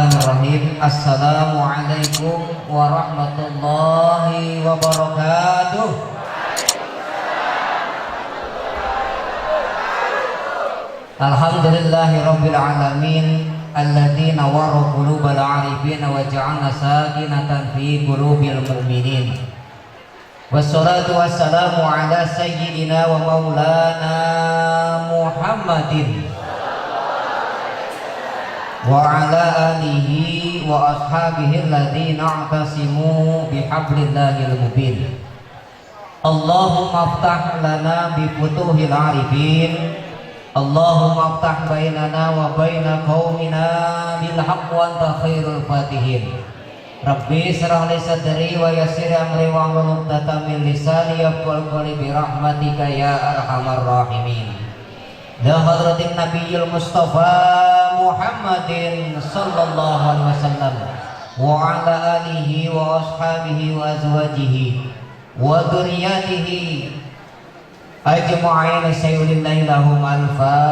Bismillahirrahmanirrahim. Assalamualaikum warahmatullahi wabarakatuh. Alhamdulillahi rabbil alamin alladzi nawwara qulubal arifin wa ja'alna sakinatan fi qulubil mu'minin. Wassalatu wassalamu ala sayyidina wa maulana Muhammadin wa ala alihi wa ashabihi alladzina i'tasimu bihablillahil mubin. Allahumma aftah lana bi futuhil arifin. Allahumma aftah bainana wa baina qaumina bil haqq wa anta khairul fatihin. Rabbi israh li sadri wa yassir amri wa hlul 'uqdatam min lisani yafqahu qawli bi rahmatika ya arhamar rahimin. Ya hadratin nabiyil mustafa Muhammadin sallallahu alaihi wasallam wa ala alihi wa ashabihi wa azwajihi wa dzurriyyatihi ajma'in sayyidina lahum al-fatihah.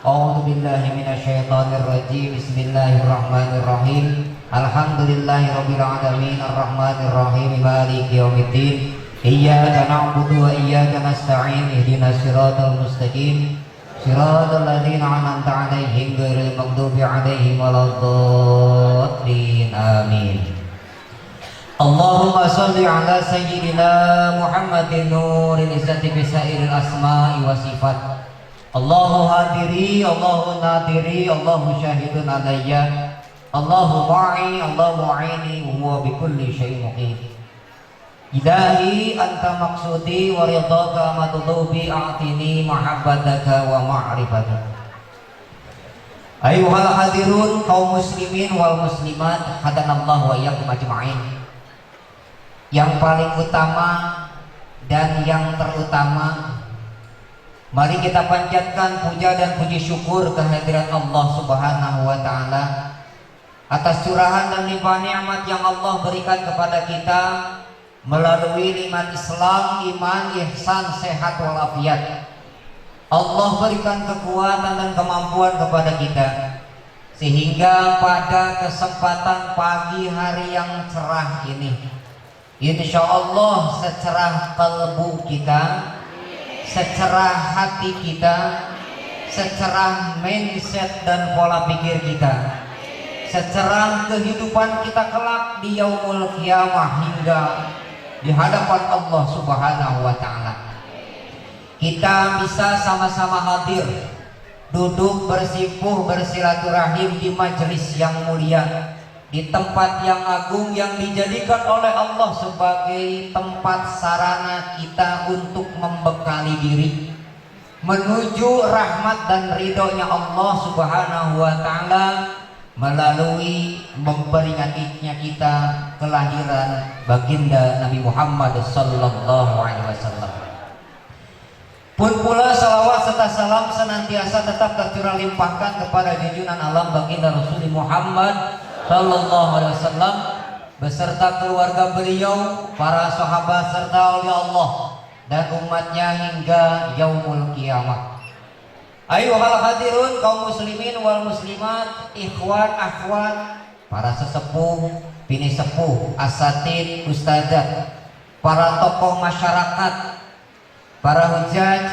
A'udzu billahi minasyaitonir rajim. Bismillahirrahmanirrahim. Alhamdulillahirabbil alamin arrahmanir rahim maliki yaumiddin. Iyyaka na'budu wa iyyaka nasta'in. Ihdinas siratal mustaqim. Siratal ladzina an'amta 'alaihim ghairil maghdubi 'alaihim waladdallin. Amin. Allahumma shalli 'ala sayyidina Muhammadin nuril izzati bisairil asma'i wa sifat. Allahu hadiri, Allahu nadiri, Allahu syahidun alayya, Allahu ma'i, Allahu mu'ini, huwa bikulli syai'in muqim. Ilahi anta maksudi wa ridhaka matlubi a'tini mahabbataka wa ma'rifataka. Ayuhal hadirun kaum muslimin wal muslimat hadanallahu wa iyyakum ajma'in. Yang paling utama dan yang terutama, mari kita panjatkan puja dan puji syukur kehadiran Allah Subhanahu wa taala atas curahan dan limpahan nikmat yang Allah berikan kepada kita melalui nikmat Islam, iman, ihsan, sehat walafiat. Allah berikan kekuatan dan kemampuan kepada kita sehingga pada kesempatan pagi hari yang cerah ini, insya Allah secerah kalbu kita, secerah hati kita, secerah mindset dan pola pikir kita, secerah kehidupan kita kelak di yaumul qiyamah hingga di hadapan Allah Subhanahu wa taala. Kita bisa sama-sama hadir, duduk bersimpuh bersilaturahim di majelis yang mulia, di tempat yang agung yang dijadikan oleh Allah sebagai tempat sarana kita untuk membekali diri menuju rahmat dan ridhonya Allah Subhanahu wa taala melalui memperingatinya kita kelahiran baginda Nabi Muhammad sallallahu alaihi wasallam. Pun pula salawat serta salam senantiasa tetap tercurah limpahkan kepada junjungan alam baginda Rasul Muhammad sallallahu alaihi wasallam beserta keluarga beliau, para sahabat serta aulia Allah dan umatnya hingga yaumul kiamat. Ayuhal hadirun kaum muslimin wal muslimat, ikhwan akhwat, para sesepuh, bini sepuh, asatid, ustadzah, para tokoh masyarakat, para hujaj,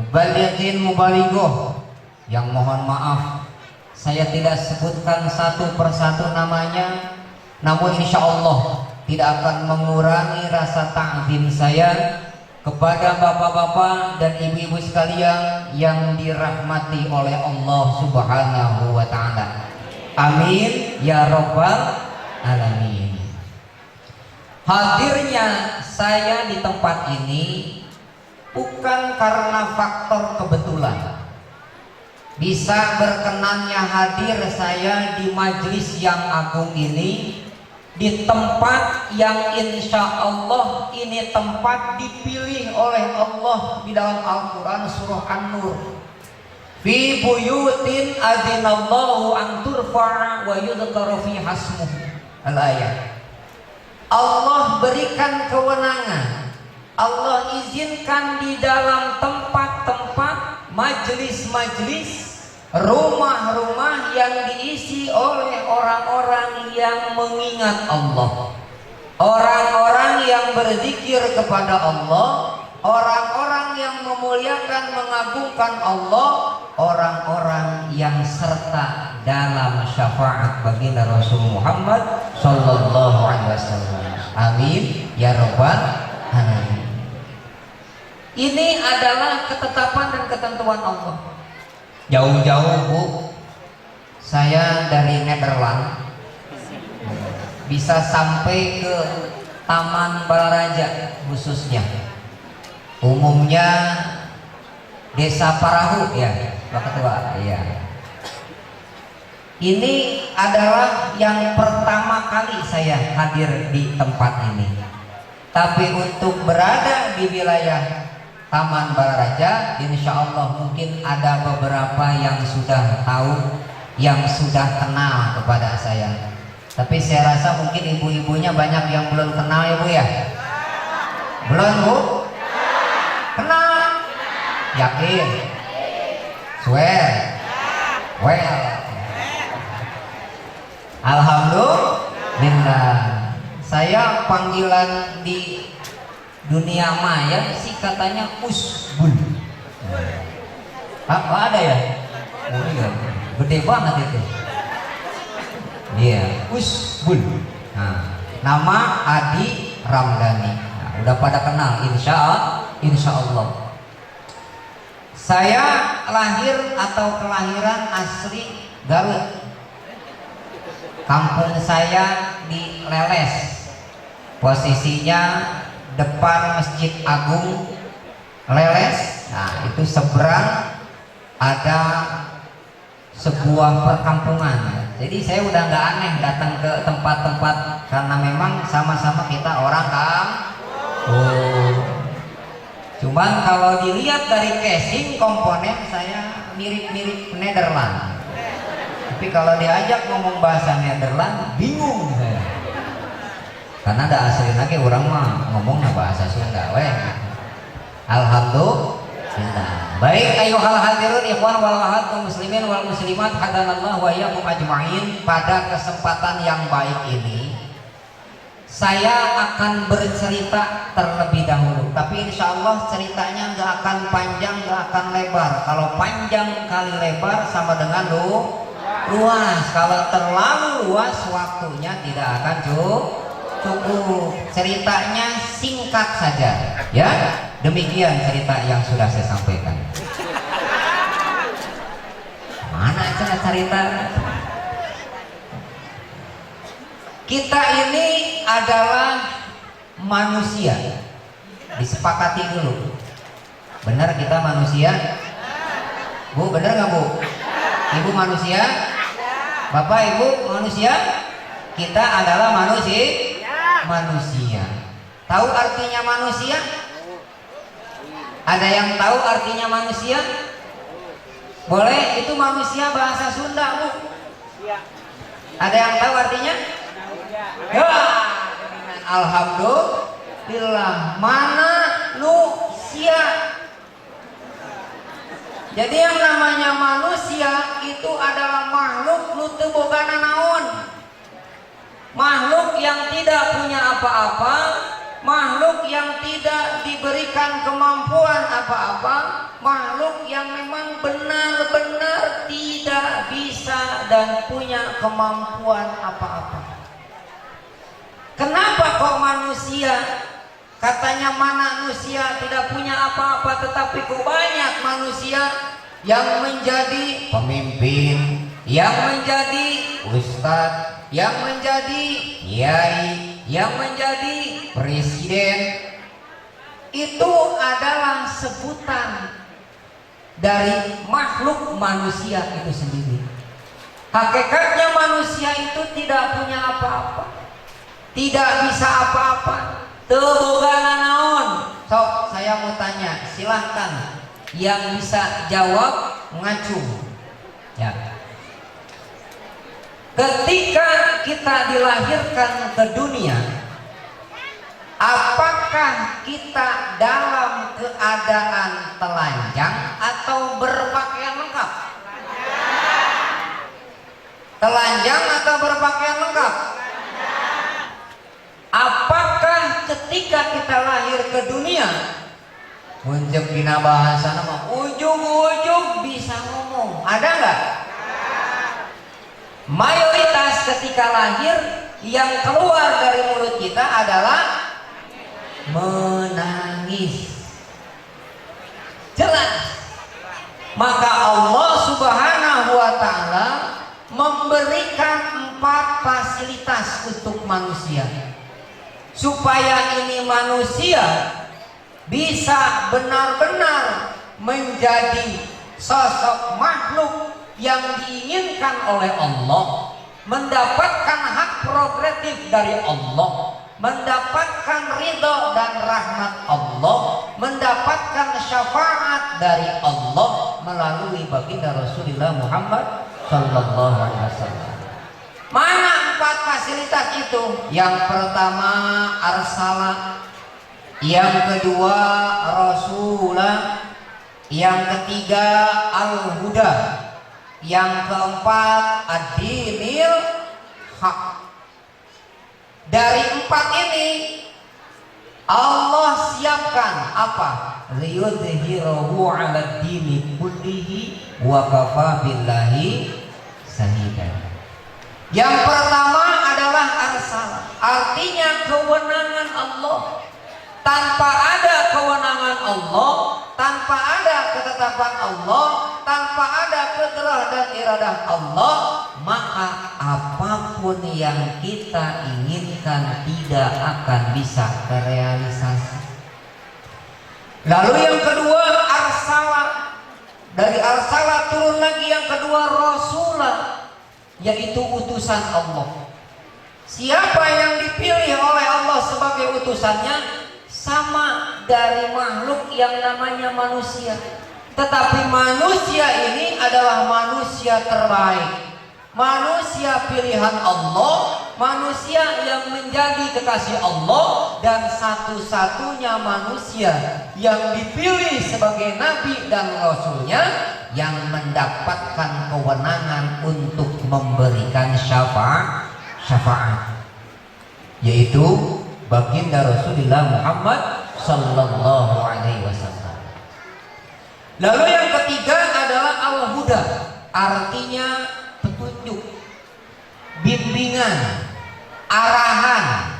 mubalighin mubalighah yang mohon maaf saya tidak sebutkan satu persatu namanya, namun insya Allah tidak akan mengurangi rasa ta'zim saya kepada bapak-bapak dan ibu-ibu sekalian yang dirahmati oleh Allah Subhanahu wa taala. Amin ya rabbal alamin. Hadirnya saya di tempat ini bukan karena faktor kebetulan. Bisa berkenannya hadir saya di majelis yang agung ini, di tempat yang insya Allah ini tempat dipilih oleh Allah di dalam Al-Quran surah An-Nur. Fi buyutin adzinallahu an turfa'a wa yudhkara fi hasmuh. Al-ayat. Allah berikan kewenangan, Allah izinkan di dalam tempat-tempat majelis-majelis rumah-rumah yang diisi oleh orang-orang yang mengingat Allah, orang-orang yang berzikir kepada Allah, orang-orang yang memuliakan mengagungkan Allah, orang-orang yang serta dalam syafaat baginda Rasul Muhammad sallallahu alaihi wasallam. Amin ya rabbal alamin. Ini adalah ketetapan dan ketentuan Allah. Jauh-jauh Bu, saya dari Nederland bisa sampai ke Taman Balaraja khususnya. Umumnya Desa Parahu ya, Pak Ketua. Iya. Ini adalah yang pertama kali saya hadir di tempat ini. Tapi untuk berada di wilayah Taman Balaraja, insya Allah mungkin ada beberapa yang sudah tahu, yang sudah kenal kepada saya. Tapi saya rasa mungkin ibu-ibunya banyak yang belum kenal ya Bu ya. Belum Bu? Kenal? Yakin? Swear? Well? Alhamdulillah. Saya panggilan di dunia maya sih katanya Usbul. Apa ada ya? Oh iya, gede banget itu. Iya, Usbul. Nah, nama Adi Ramdhani. Nah, udah pada kenal, insya Allah. Saya lahir atau kelahiran asli Garut. Kampung saya di Leles. Posisinya depan Masjid Agung Leles. Nah, itu seberang ada sebuah perkampungan. Jadi saya udah nggak aneh datang ke tempat-tempat karena memang sama-sama kita orang kampung. Cuman kalau dilihat dari casing komponen saya mirip-mirip Nederland. Tapi kalau diajak ngomong bahasa Nederland bingung saya. Karena ada asli lagi orang mah ngomongnya bahasa Sunda weh. Alhamdulillah. Baik ayuhal hadirun ikhwan wal akhwat kaum muslimin wal muslimat hadanallahu wa iyyakum ajmain. Pada kesempatan yang baik ini saya akan bercerita terlebih dahulu. Tapi insya Allah ceritanya nggak akan panjang, nggak akan lebar. Kalau panjang kali lebar sama dengan luas. Kalau terlalu luas waktunya tidak akan cukup. Ceritanya singkat saja ya. Demikian cerita yang sudah saya sampaikan. Mana cerita? Kita ini adalah manusia. Disepakati dulu. Benar kita manusia? Bu, benar nggak Bu? Ibu manusia? Bapak Ibu manusia? Kita adalah manusia. Tahu artinya manusia? Ada yang tahu artinya manusia? Boleh, itu manusia bahasa Sunda Bu. Ada yang tahu artinya? Ya. Alhamdulillah. Manusia. Jadi yang namanya manusia itu adalah makhluk nu teu boga naon. Makhluk yang tidak punya apa-apa, makhluk yang tidak diberikan kemampuan apa-apa, makhluk yang memang benar-benar tidak bisa dan punya kemampuan apa-apa. Kenapa kok manusia? Katanya manusia tidak punya apa-apa, tetapi kok banyak manusia yang menjadi pemimpin, yang menjadi ustadz, yang menjadi kiai, yang menjadi presiden. Itu adalah sebutan dari makhluk manusia itu sendiri. Hakikatnya manusia itu tidak punya apa-apa, tidak bisa apa-apa, teboga naon. Sok saya mau tanya, silahkan yang bisa jawab ngacung ya. Ketika kita dilahirkan ke dunia, apakah kita dalam keadaan telanjang atau berpakaian lengkap? Telanjang atau berpakaian lengkap? Apakah ketika kita lahir ke dunia muncul dina bahasa nama ujug-ujug bisa ngomong? Ada nggak? Mayoritas ketika lahir yang keluar dari mulut kita adalah menangis. Jelas. Maka Allah Subhanahu wa Ta'ala memberikan 4 fasilitas untuk manusia supaya ini manusia bisa benar-benar menjadi sosok makhluk yang diinginkan oleh Allah, mendapatkan hak prerogatif dari Allah, mendapatkan ridho dan rahmat Allah, mendapatkan syafaat dari Allah melalui baginda Rasulullah Muhammad sallallahu alaihi wasallam. Mana 4 fasilitas itu? Yang pertama arsalah, yang kedua rasulah, yang ketiga al-huda, yang keempat ad-dinil haq. Dari 4 ini Allah siapkan apa? Liyudhhirahu 'ala dini kullihi wa kafa billahi shahidan. Yang pertama adalah arsalah, artinya kewenangan Allah. Tanpa ada kewenangan Allah, tanpa ada ketetapan Allah, tanpa ada qudrah dan iradah Allah, maka apapun yang kita inginkan tidak akan bisa terrealisasi. Lalu yang kedua arsalah. Dari arsalah turun lagi yang kedua rasulah, yaitu utusan Allah. Siapa yang dipilih oleh Allah sebagai utusannya sama dari makhluk yang namanya manusia. Tetapi manusia ini adalah manusia terbaik, manusia pilihan Allah, manusia yang menjadi kekasih Allah, dan satu-satunya manusia yang dipilih sebagai nabi dan rasulnya yang mendapatkan kewenangan untuk memberikan syafaat, yaitu baginda Rasulullah Muhammad sallallahu alaihi wasallam. Lalu yang ketiga adalah al-huda, artinya petunjuk, bimbingan, arahan,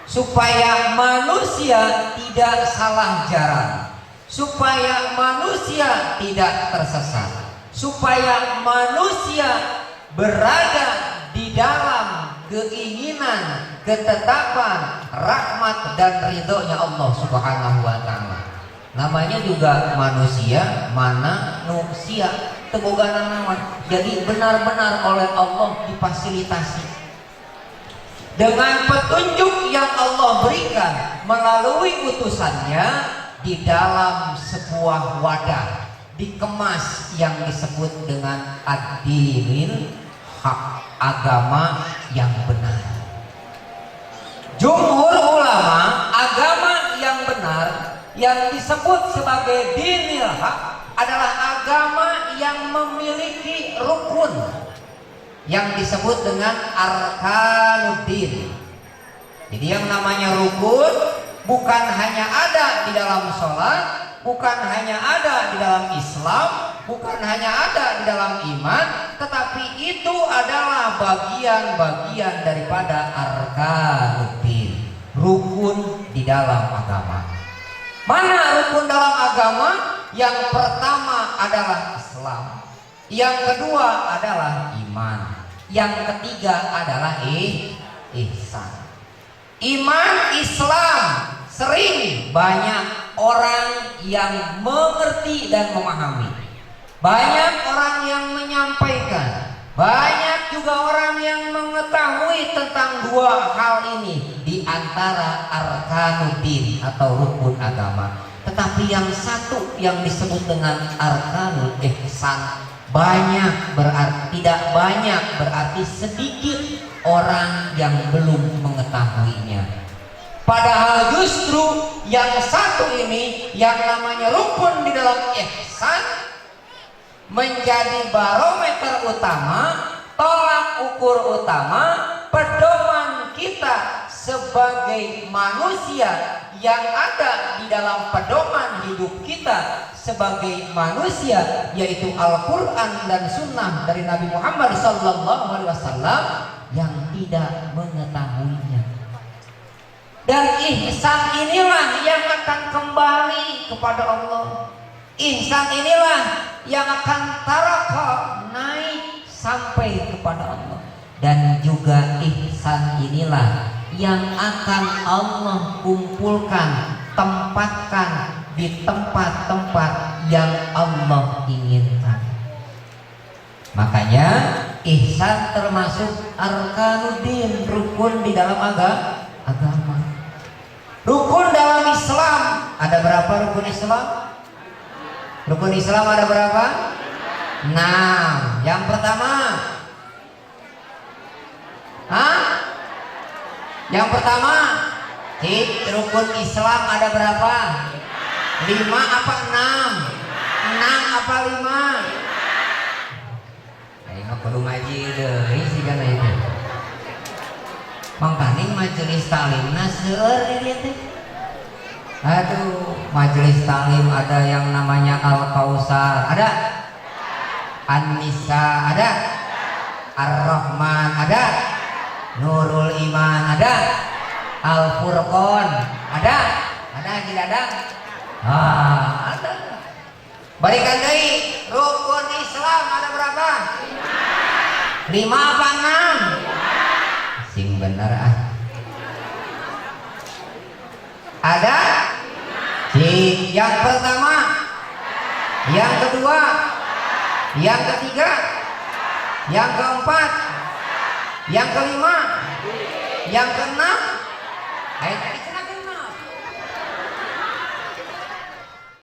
supaya manusia tidak salah jalan, supaya manusia tidak tersesat, supaya manusia berada di dalam keinginan, ketetapan, rahmat dan ridhonya Allah Subhanahu wa Ta'ala. Namanya juga manusia, manusia, teboganan nama. Jadi benar-benar oleh Allah difasilitasi dengan petunjuk yang Allah berikan melalui utusannya di dalam sebuah wadah dikemas yang disebut dengan ad-dinil haq, agama yang benar. Jumhur ulama, agama yang benar yang disebut sebagai dinil haq adalah agama yang memiliki rukun yang disebut dengan arkanuddin. Jadi yang namanya rukun bukan hanya ada di dalam sholat, bukan hanya ada di dalam Islam, bukan hanya ada di dalam iman, tetapi itu adalah bagian-bagian daripada arkanuddin, rukun di dalam agama. Mana rukun dalam agama? Yang pertama adalah Islam, yang kedua adalah iman, yang ketiga adalah ihsan. Iman, Islam sering banyak orang yang mengerti dan memahami, banyak orang yang menyampaikan, banyak juga orang yang mengetahui tentang dua hal ini di antara arkanuddin atau rukun agama. Tetapi yang satu yang disebut dengan arkanul ihsan banyak berarti, tidak banyak berarti sedikit orang yang belum mengetahuinya. Padahal justru yang satu ini yang namanya rukun di dalam ihsan menjadi barometer utama tolak ukur utama pedoman kita sebagai manusia yang ada di dalam pedoman hidup kita sebagai manusia, yaitu Al-Quran dan Sunnah dari Nabi Muhammad SAW yang tidak mengetahuinya. Dan ihsan inilah yang akan kembali kepada Allah. Ihsan inilah yang akan taraka, naik sampai kepada Allah. Dan juga ihsan inilah yang akan Allah kumpulkan, tempatkan di tempat-tempat yang Allah inginkan. Makanya ihsan termasuk arkanuddin, rukun di dalam agama. Rukun dalam Islam ada berapa rukun Islam? Rukun Islam ada berapa? 6. Yang pertama, yang pertama, rukun Islam ada berapa? 5 apa 6? 6 apa 5? Ayo kudu ngaji deui sigana itu. Mangkaning majelis talimna seueur ieu teh. Aduh, majelis talim ada yang namanya Al-Kausar, ada? An-Nisa ada? Ar-Rahman ada? Nurul Iman ada? Al-Furqan ada? Ada tidak ada? Ada. Balikan deui, rukun Islam ada berapa? 5 apa 6? Sing bener ah. Ada? Yang pertama, yang kedua, yang ketiga, yang keempat, yang kelima, yang keenam. Ayo